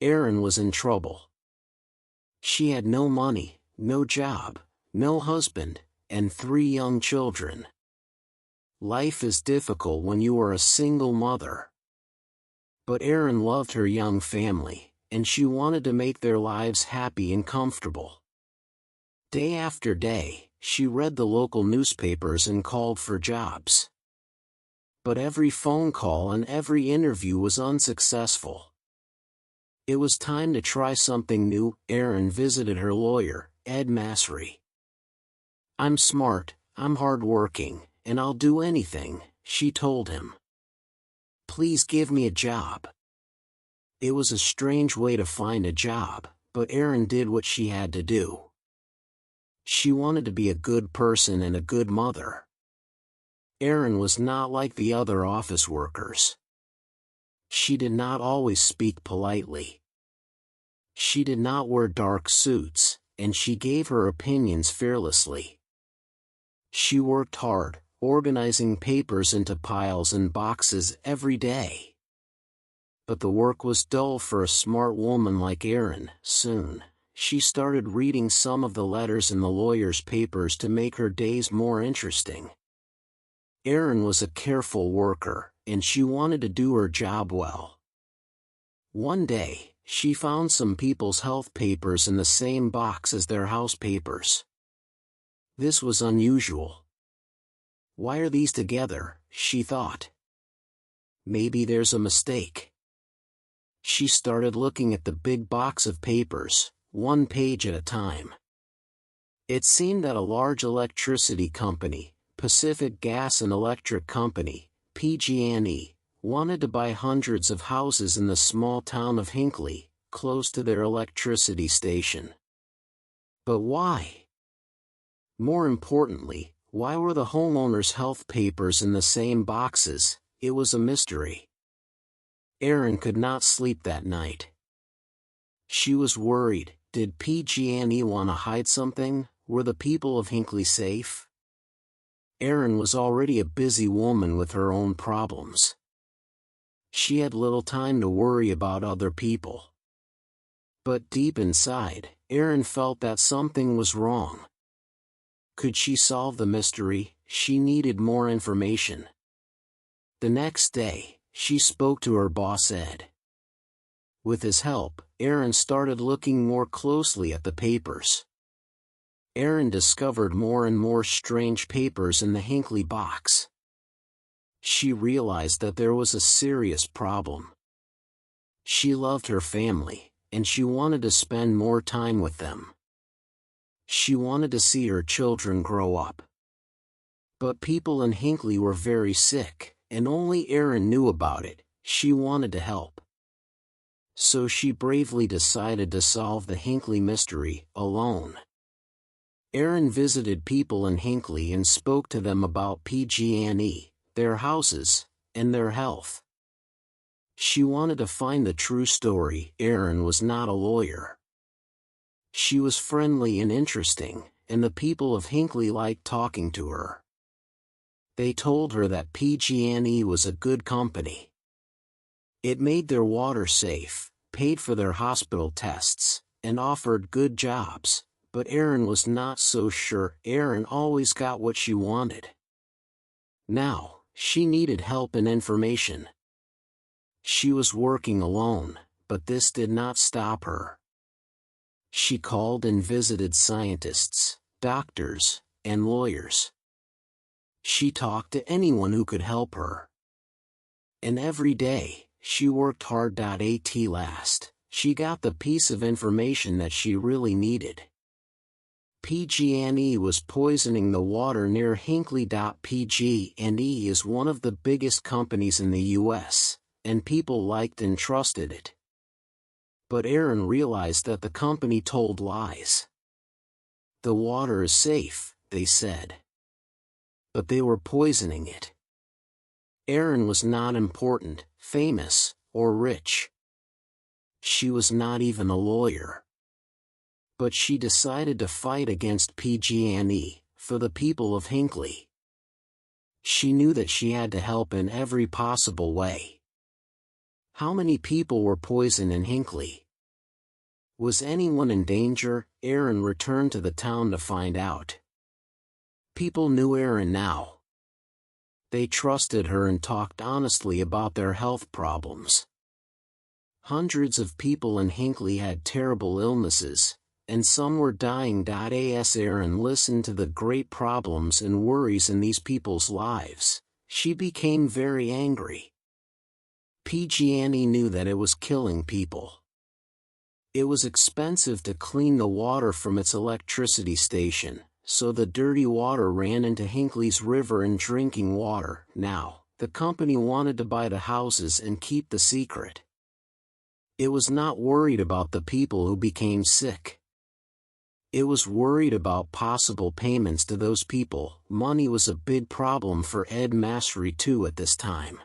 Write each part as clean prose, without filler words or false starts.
Erin was in trouble. She had no money, no job, no husband, and 3 young children. Life is difficult when you are a single mother. But Erin loved her young family, and she wanted to make their lives happy and comfortable. Day after day, she read the local newspapers and called for jobs. But every phone call and every interview was unsuccessful. It was time to try something new. Erin visited her lawyer, Ed Masry. "I'm smart, I'm hardworking, and I'll do anything," she told him. "Please give me a job." It was a strange way to find a job, but Erin did what she had to do. She wanted to be a good person and a good mother. Erin was not like the other office workers. She did not always speak politely. She did not wear dark suits, and she gave her opinions fearlessly. She worked hard, organizing papers into piles and boxes every day. But the work was dull for a smart woman like Erin. Soon, she started reading some of the letters in the lawyer's papers to make her days more interesting. Erin was a careful worker, and she wanted to do her job well. One day, she found some people's health papers in the same box as their house papers. This was unusual. "Why are these together?" she thought. "Maybe there's a mistake." She started looking at the big box of papers, one page at a time. It seemed that a large electricity company, Pacific Gas and Electric Company, PG&E, wanted to buy hundreds of houses in the small town of Hinckley, close to their electricity station. But why? More importantly, why were the homeowners' health papers in the same boxes? It was a mystery. Erin could not sleep that night. She was worried. Did PG&E want to hide something? Were the people of Hinckley safe? Erin was already a busy woman with her own problems. She had little time to worry about other people. But deep inside, Erin felt that something was wrong. Could she solve the mystery? She needed more information. The next day, she spoke to her boss Ed. With his help, Erin started looking more closely at the papers. Erin discovered more and more strange papers in the Hinckley box. She realized that there was a serious problem. She loved her family, and she wanted to spend more time with them. She wanted to see her children grow up. But people in Hinckley were very sick, and only Erin knew about it. She wanted to help. So she bravely decided to solve the Hinckley mystery, alone. Erin visited people in Hinckley and spoke to them about PG&E, their houses, and their health. She wanted to find the true story. Erin was not a lawyer. She was friendly and interesting, and the people of Hinckley liked talking to her. They told her that PG&E was a good company. It made their water safe, paid for their hospital tests, and offered good jobs, but Erin was not so sure. Erin always got what she wanted. Now, she needed help and information. She was working alone, but this did not stop her. She called and visited scientists, doctors, and lawyers. She talked to anyone who could help her. And every day, she worked hard. At last, she got the piece of information that she really needed. PG&E was poisoning the water near Hinckley. PG&E is one of the biggest companies in the U.S., and people liked and trusted it. But Erin realized that the company told lies. The water is safe, they said. But they were poisoning it. Erin was not important, famous, or rich. She was not even a lawyer. But she decided to fight against PG&E, for the people of Hinckley. She knew that she had to help in every possible way. How many people were poisoned in Hinckley? Was anyone in danger? Erin returned to the town to find out. People knew Erin now. They trusted her and talked honestly about their health problems. Hundreds of people in Hinckley had terrible illnesses, and some were dying. As Erin listened to the great problems and worries in these people's lives, she became very angry. PG&E knew that it was killing people. It was expensive to clean the water from its electricity station, so the dirty water ran into Hinckley's river and drinking water. Now, the company wanted to buy the houses and keep the secret. It was not worried about the people who became sick. It was worried about possible payments to those people. Money was a big problem for Ed Masry too at this time.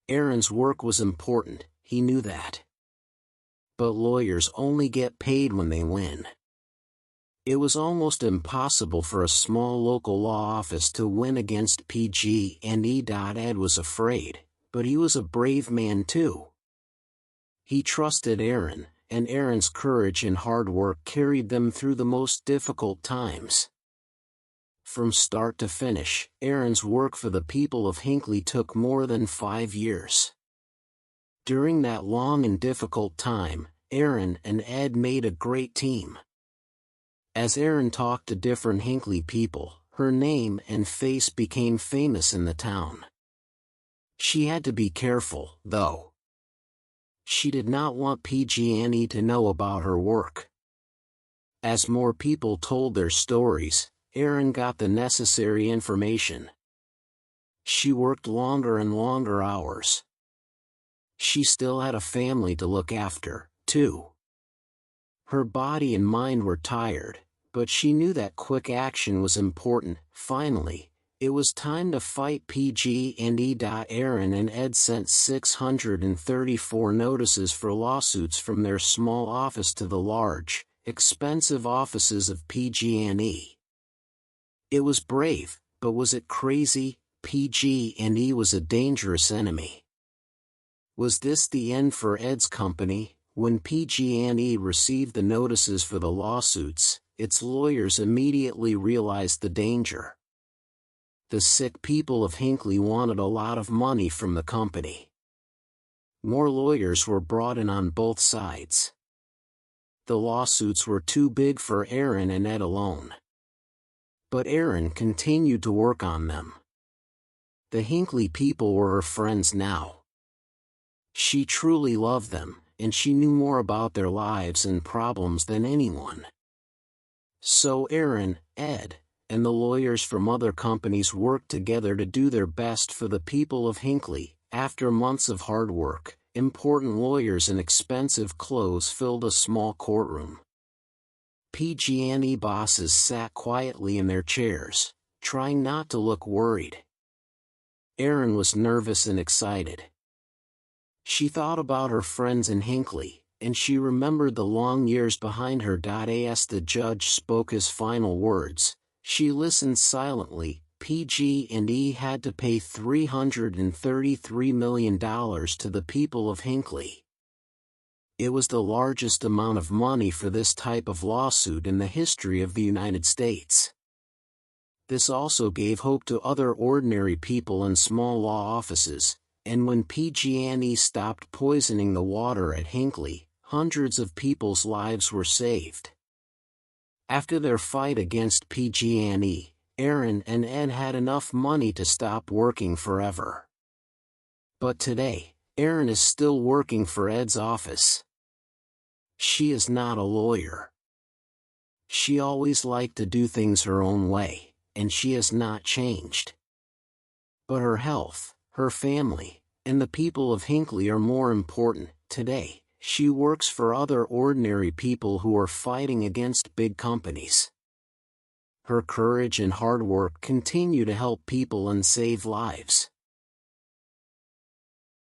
Erin's work was important, he knew that. But lawyers only get paid when they win. It was almost impossible for a small local law office to win against PG&E. Ed was afraid, but he was a brave man too. He trusted Erin, and Erin's courage and hard work carried them through the most difficult times. From start to finish, Erin's work for the people of Hinckley took more than 5 years. During that long and difficult time, Erin and Ed made a great team. As Erin talked to different Hinckley people, her name and face became famous in the town. She had to be careful, though. She did not want PG&E to know about her work. As more people told their stories, Erin got the necessary information. She worked longer and longer hours. She still had a family to look after, too. Her body and mind were tired, but she knew that quick action was important. Finally, it was time to fight PG&E. Erin and Ed sent 634 notices for lawsuits from their small office to the large, expensive offices of PG&E. It was brave, but was it crazy? PG&E was a dangerous enemy. Was this the end for Ed's company? When PG&E received the notices for the lawsuits, its lawyers immediately realized the danger. The sick people of Hinckley wanted a lot of money from the company. More lawyers were brought in on both sides. The lawsuits were too big for Erin and Ed alone. But Erin continued to work on them. The Hinckley people were her friends now. She truly loved them, and she knew more about their lives and problems than anyone. So Erin, Ed, and the lawyers from other companies worked together to do their best for the people of Hinckley. After months of hard work, important lawyers and expensive clothes filled a small courtroom. PG&E bosses sat quietly in their chairs, trying not to look worried. Erin was nervous and excited. She thought about her friends in Hinckley, and she remembered the long years behind her. As the judge spoke his final words, she listened silently. PG&E had to pay $333 million to the people of Hinckley. It was the largest amount of money for this type of lawsuit in the history of the United States. This also gave hope to other ordinary people in small law offices, and when PG&E stopped poisoning the water at Hinckley, hundreds of people's lives were saved. After their fight against PG&E, Erin and Ed had enough money to stop working forever. But today, Erin is still working for Ed's office. She is not a lawyer. She always liked to do things her own way, and she has not changed. But her health, her family, and the people of Hinckley are more important. Today, she works for other ordinary people who are fighting against big companies. Her courage and hard work continue to help people and save lives.